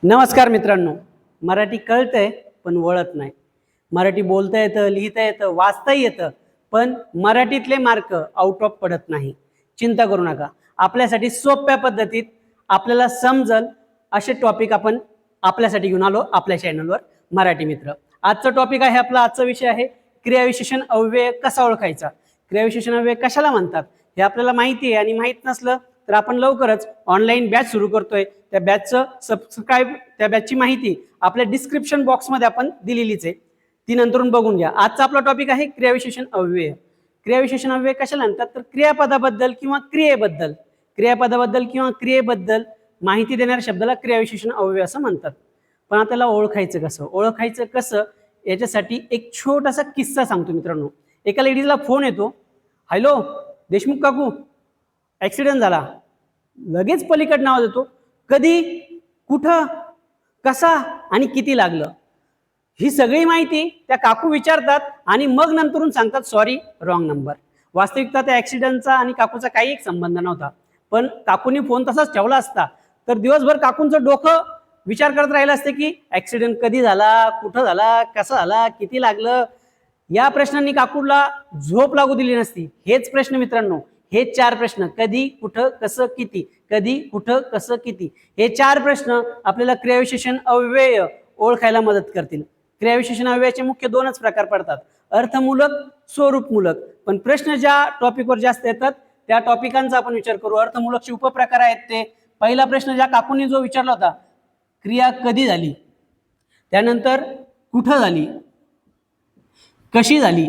नमस्कार मित्रांनो, मराठी कळतंय पण वळत नाही. मराठी बोलता येतं, लिहिता येतं, वाचता येतं, पण मराठीतले मार्क आउट ऑफ पडत नाही. चिंता करू नका, आपल्यासाठी सोप्या पद्धतीत आपल्याला समजल असे टॉपिक आपण आपल्यासाठी घेऊन आलो आपल्या चॅनलवर मराठी मित्र. आजचा टॉपिक आहे आपला, आजचा विषय आहे क्रियाविशेषण अव्यय कसा ओळखायचा. क्रियाविशेषण अव्यय कशाला म्हणतात हे आपल्याला माहिती आहे, आणि माहीत नसलं तर आपण लवकरच ऑनलाईन बॅच सुरू करतोय. त्या बॅचचं सबस्क्राईब, त्या बॅचची माहिती आपल्या डिस्क्रिप्शन बॉक्समध्ये आपण दिलेलीच आहे, ती नंतरून बघून घ्या. आजचा आपला टॉपिक आहे क्रियाविशेषण अव्यय. क्रियाविशेषण अव्यय कशाला म्हणतात तर क्रियापदाबद्दल किंवा क्रियेबद्दल, क्रियापदाबद्दल किंवा क्रियेबद्दल माहिती देणाऱ्या शब्दाला क्रियाविशेषण अव्यय असं म्हणतात. पण आता त्याला ओळखायचं कसं याच्यासाठी एक छोटासा किस्सा सांगतो मित्रांनो. एका लेडीजला फोन येतो, हॅलो देशमुख काकू, ॲक्सिडेंट झाला. लगेच पलीकड नाव देतो, कधी, कुठं, कसा आणि किती लागलं. ही सगळी माहिती त्या काकू विचारतात आणि मग नंतरून सांगतात सॉरी रॉंग नंबर. वास्तविकता त्या ॲक्सिडेंटचा आणि काकूचा काही एक संबंध नव्हता, पण काकूनी फोन तसाच ठेवला असता तर दिवसभर काकूंचं डोकं विचार करत राहिलं असते की ॲक्सिडेंट कधी झाला, कुठं झाला, कसा झाला, किती लागलं. या प्रश्नांनी काकूला झोप लागू दिली नसती. हेच प्रश्न मित्रांनो, हे 4 प्रश्न, कधी, कुठं, कसं, किती, कधी, कुठं, कसं, किती, हे 4 प्रश्न आपल्याला क्रियाविशेषण अव्यय ओळखायला मदत करतील. क्रियाविशेषण अव्ययाचे मुख्य 2च प्रकार पडतात, अर्थमूलक, स्वरूपमूलक. पण प्रश्न ज्या टॉपिकवर जास्त येतात त्या टॉपिकांचा आपण विचार करू. अर्थमूलकचे उपप्रकार आहेत ते, पहिला प्रश्न ज्या काकूंनी जो विचारला होता, क्रिया कधी झाली, त्यानंतर कुठं झाली, कशी झाली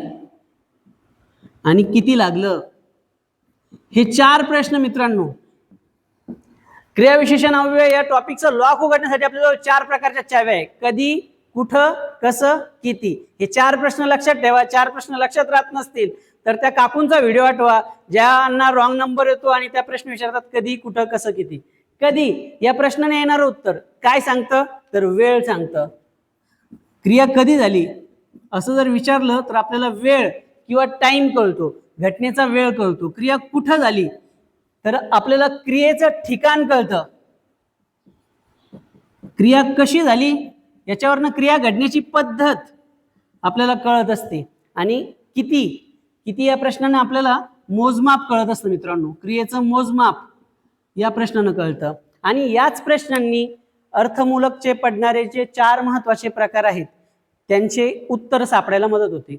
आणि किती लागलं. हे 4 प्रश्न मित्रांनो, क्रियाविशेषण अव्यय या टॉपिकचं लॉक उघडण्यासाठी आपल्याला 4 प्रकारच्या चाव्या आहे, कधी, कुठं, कसं, किती. हे 4 प्रश्न लक्षात ठेवा. 4 प्रश्न लक्षात राहत नसतील तर त्या काकूंचा व्हिडिओ आठवा ज्यांना रॉंग नंबर येतो आणि त्या प्रश्न विचारतात कधी, कुठं, कसं, किती. कधी या प्रश्नाने येणारं उत्तर काय सांगतं तर वेळ सांगतं. क्रिया कधी झाली असं जर विचारलं तर आपल्याला वेळ किंवा टाइम कळतो, घटनेचा वेळ कळतो. क्रिया कुठं झाली तर आपल्याला क्रियेचं ठिकाण कळतं. क्रिया कशी झाली याच्यावरनं क्रिया घडण्याची पद्धत आपल्याला कळत असते. आणि किती, किती या प्रश्नाने आपल्याला मोजमाप कळत असतं मित्रांनो. क्रियेचं मोजमाप या प्रश्नानं कळतं. आणि याच प्रश्नांनी अर्थमूलकचे पडणारे जे 4 महत्वाचे प्रकार आहेत त्यांचे उत्तर सापडायला मदत होते.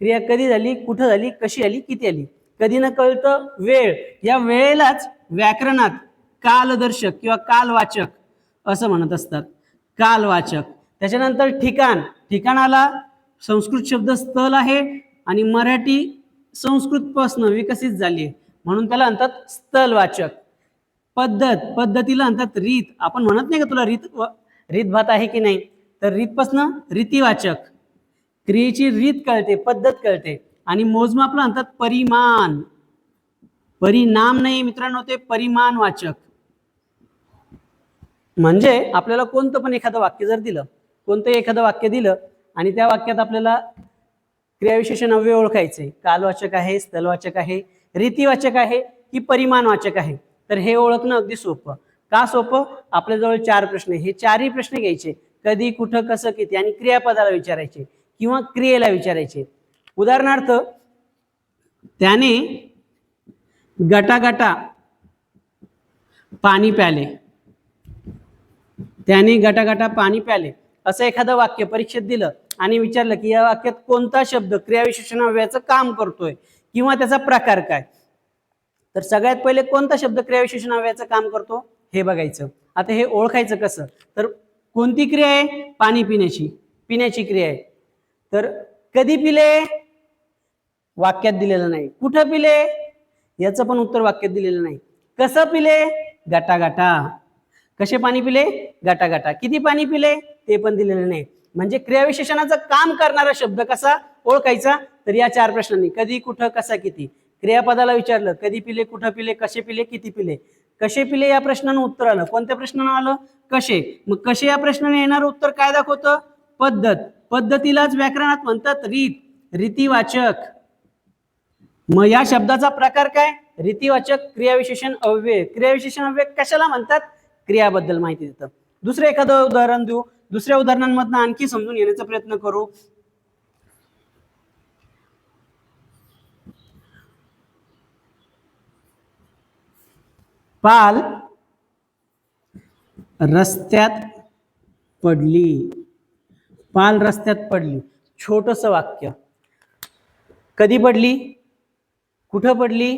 क्रिया कधी झाली, कुठं झाली, कशी आली, किती आली. कधी न कळतं वेळ, या वेळेलाच व्याकरणात कालदर्शक किंवा कालवाचक असं म्हणत असतात, कालवाचक. त्याच्यानंतर ठिकाण, ठिकाणाला संस्कृत शब्द स्थल आहे आणि मराठी संस्कृतपासून विकसित झाली आहे म्हणून त्याला म्हणतात स्थलवाचक. पद्धत, पद्धतीला म्हणतात रीत. आपण म्हणत नाही का तुला रीतभात आहे की नाही, तर रीतपासून रीतिवाचक. क्रियेची रीत कळते, पद्धत कळते. आणि मोजमापला म्हणतात परिमाण, परिणाम नाही मित्रांनो, ते परिमाणवाचक. म्हणजे आपल्याला कोणतं पण एखादं वाक्य जर दिलं, कोणतं एखादं वाक्य दिलं आणि त्या वाक्यात आपल्याला क्रियाविशेषण अव्यय ओळखायचे, कालवाचक आहे, स्थलवाचक आहे, रीतिवाचक आहे की परिमाणवाचक आहे, तर हे ओळखणं अगदी सोपं. का सोपं? आपल्याजवळ 4 प्रश्न, हे 4ही प्रश्न घ्यायचे, कधी, कुठं, कसं, किती, आणि क्रियापदाला विचारायचे किंवा क्रियेला विचारायचे. उदाहरणार्थ, त्याने गटागटा पाणी प्याले, त्याने गटागटा पाणी प्याले असं एखादं वाक्य परीक्षेत दिलं आणि विचारलं की या वाक्यात कोणता शब्द क्रियाविशेषण अव्ययाचं काम करतोय किंवा त्याचा प्रकार काय, तर सगळ्यात पहिले कोणता शब्द क्रियाविशेषण अव्ययाचं काम करतो हे बघायचं. आता हे ओळखायचं कसं तर कोणती क्रिया आहे, पाणी पिण्याची, पिण्याची क्रिया आहे. तर कधी पिले वाक्यात दिलेलं नाही, कुठं पिले याचं पण उत्तर वाक्यात दिलेलं नाही, कसं पिले गटागटा, कसे पाणी पिले गटागटा, किती पाणी पिले ते पण दिलेलं नाही. म्हणजे क्रियाविशेषणाचं काम करणारा शब्द कसा ओळखायचा तर या 4 प्रश्नांनी, कधी, कुठं, कसा, किती. क्रियापदाला विचारलं कधी पिले, कुठं पिले, कसे पिले, किती पिले. कसे पिले या प्रश्नानं उत्तर आलं, कोणत्या प्रश्नानं आलं कसे. मग कसे या प्रश्नाने येणारं उत्तर काय दाखवतं पद्धत, पद्धतीलाच व्याकरणात म्हणतात रीत, रीतिवाचक. मग या शब्दाचा प्रकार काय रीतिवाचक क्रियाविशेषण अव्यय. क्रियाविशेषण अव्यय कशाला म्हणतात क्रियाबद्दल माहिती देतं. दुसरं एखादं उदाहरण देऊ, दुसऱ्या उदाहरणांमधनं आणखी समजून घेण्याचा प्रयत्न करू. पाल रस्त्यात पडली. पाल रस्त्यात पडली. छोटस वाक्य. कधी पडली, कुठं पडली,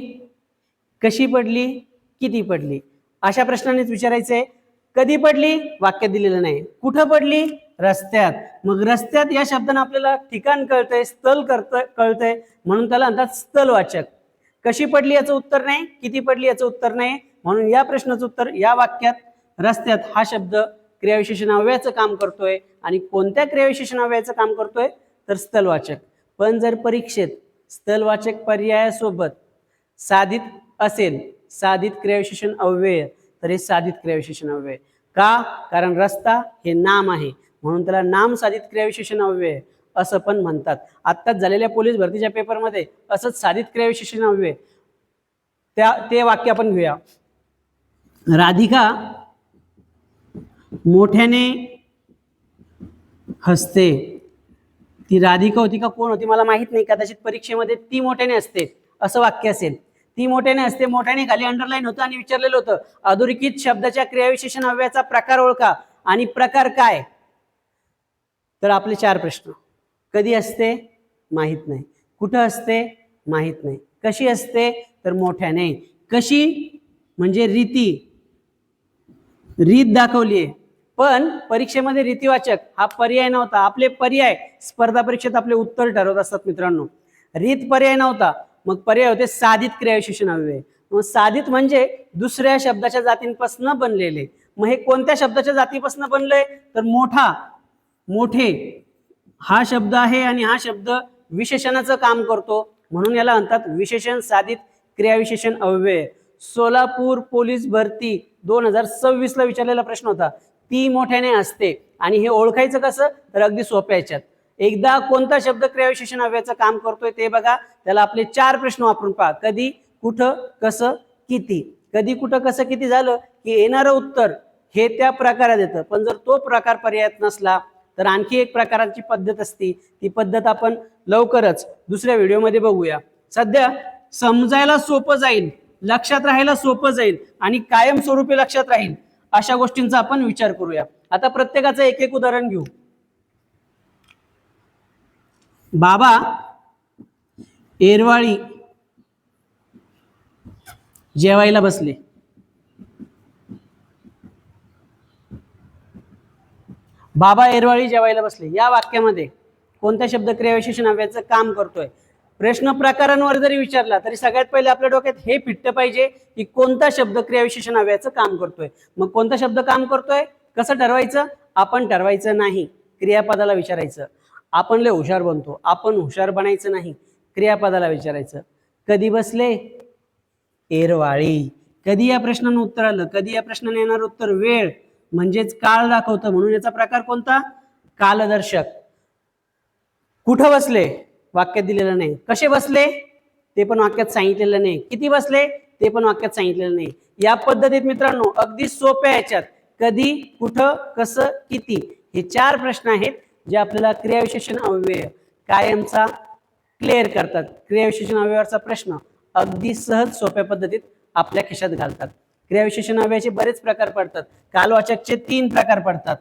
कशी पडली, किती पडली, अशा प्रश्नानेच विचारायचंय. कधी पडली वाक्य दिलेलं नाही. कुठं पडली, रस्त्यात. मग रस्त्यात या शब्दाने आपल्याला ठिकाण कळतंय, स्थल कळतंय, म्हणून त्याला म्हणतात स्थलवाचक. कशी पडली याचं उत्तर नाही, किती पडली याचं उत्तर नाही, म्हणून या प्रश्नाचं उत्तर या वाक्यात रस्त्यात हा शब्द क्रियाविशेषण अव्ययाचं काम करतोय. आणि कोणत्या क्रियाविशेषण अव्ययाचं काम करतोय तर स्थलवाचक. पण जर परीक्षेत स्थलवाचक पर्यायासोबत साधित असेल, साधित क्रियाविशेषण अव्यय, तर हे साधित क्रियाविशेषण अव्यय. का? कारण रस्ता हे नाम आहे, म्हणून त्याला नाम साधित क्रियाविशेषण अव्यय असं पण म्हणतात. आत्ताच झालेल्या पोलीस भरतीच्या पेपरमध्ये असंच साधित क्रियाविशेषण अव्यय ते वाक्य आपण घेऊया. राधिका मोठ्याने हसते. ती राधिका होती का कोण होती मला माहित नाही, कदाचित परीक्षेमध्ये ती मोठ्याने असते असं वाक्य असेल. ती मोठ्याने असते, मोठ्याने खाली अंडरलाईन होतं आणि विचारलेलं होतं अधोरेखित शब्दाच्या क्रियाविशेषण अव्ययाचा प्रकार ओळखा आणि प्रकार काय. तर आपले 4 प्रश्न. कधी असते माहित नाही, कुठं असते माहित नाही, कशी असते तर मोठ्याने. कशी म्हणजे रीती, रीत दाखवली आहे. पण परीक्षेमध्ये रीतिवाचक हा पर्याय नव्हता. आपले पर्याय स्पर्धा परीक्षेत आपले उत्तर ठरवत असतात मित्रांनो. रीत पर्याय नव्हता, मग पर्याय होते साधित क्रियाविशेषण अव्यय. मग साधित म्हणजे दुसऱ्या शब्दाच्या जातींपासून बनलेले. मग हे कोणत्या शब्दाच्या जातीपासून बनलंय तर मोठा, मोठे हा शब्द आहे आणि हा शब्द विशेषणाचं काम करतो, म्हणून याला म्हणतात विशेषण साधित क्रियाविशेषण अव्यय. सोलापूर पोलीस भरती 2026 ला विचारलेला प्रश्न होता. ती मोठ्याने असते आणि हे ओळखायचं कसं तर अगदी सोप्या याच्यात. एकदा कोणता शब्द क्रियाविशेषण अव्ययाचं काम करतोय ते बघा. त्याला आपले 4 प्रश्न वापरून पहा. कधी, कुठं, कसं, किती. कधी, कुठं, कसं, किती झालं की येणारं उत्तर हे त्या प्रकारात येतं. पण जर तो प्रकार पर्यायात नसला तर आणखी एक प्रकाराची पद्धत असते. ती पद्धत आपण लवकरच दुसऱ्या व्हिडिओमध्ये बघूया. सध्या समजायला सोपं जाईल, लक्षात राहायला सोपं जाईल आणि कायमस्वरूपी लक्षात राहील अशा गोष्टींचा आपण विचार करूया. आता प्रत्येकाचं एक एक उदाहरण घेऊ. बाबा एरवाळी जेवायला बसले. बाबा एरवाळी जेवायला बसले या वाक्यामध्ये कोणता शब्द क्रियाविशेषण अव्ययाचं काम करतोय. प्रश्न प्रकारांवर जरी विचारला तरी सगळ्यात पहिले आपल्या डोक्यात हे फिट्ट पाहिजे की कोणता शब्द क्रियाविशेषण अव्ययाचं काम करतोय. मग कोणता शब्द काम करतोय कसं ठरवायचं. आपण ठरवायचं नाही, क्रियापदाला विचारायचं. आपण लय हुशार बनतो, आपण हुशार बनायचं नाही, क्रियापदाला विचारायचं. कधी बसले एरवाळी. कधी या प्रश्नानं उत्तर आलं, कधी या प्रश्नाने येणार उत्तर वेळ म्हणजेच काळ दाखवतं, म्हणून याचा प्रकार कोणता कालदर्शक. कुठं बसले वाक्यात दिलेलं नाही. कसे बसले ते पण वाक्यात सांगितलेलं नाही. किती बसले ते पण वाक्यात सांगितलेलं नाही. या पद्धतीत मित्रांनो अगदी सोप्या याच्यात कधी, कुठं, कसं, किती हे 4 प्रश्न आहेत जे आपल्याला क्रियाविशेषण अव्यय कायमचा क्लिअर करतात. क्रियाविशेषण अव्ययाचा प्रश्न अगदी सहज सोप्या पद्धतीत आपल्या खिशात घालतात. क्रियाविशेषण अव्ययाचे बरेच प्रकार पडतात. कालवाचकचे 3 प्रकार पडतात,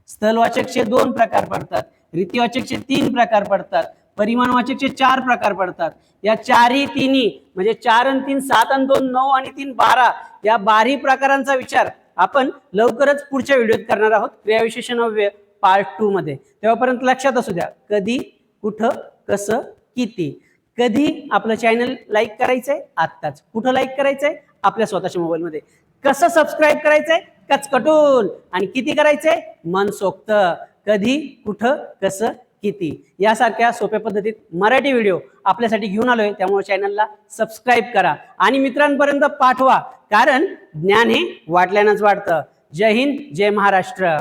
स्थलवाचकचे 2 प्रकार पडतात, रीतिवाचकचे 3 प्रकार पडतात, परिमाणवाचकचे 4 प्रकार पडतात. या 4ही 3ही म्हणजे 4 आणि 3 7 आणि 2 9 आणि 3 12 या 12ही प्रकारांचा विचार आपण लवकरच पुढच्या व्हिडिओत करणार आहोत क्रियाविशेषण अव्यय पार्ट 2 मध्ये. तेव्हापर्यंत लक्षात असू द्या कधी, कुठं, कसं, किती. कधी आपलं चॅनल लाईक करायचंय आत्ताच, कुठं लाईक करायचंय आपल्या स्वतःच्या मोबाईलमध्ये, कसं सबस्क्राईब करायचंय कचकटून आणि किती करायचंय मनसोक्त. कधी, कुठं, कसं, किती यासारख्या सोप्या पद्धतीत मराठी व्हिडिओ आपल्यासाठी घेऊन आलोय. त्यामुळे चॅनलला सबस्क्राईब करा आणि मित्रांपर्यंत पाठवा, कारण ज्ञान हे वाटल्यानंच वाढतं. जय हिंद, जय महाराष्ट्र.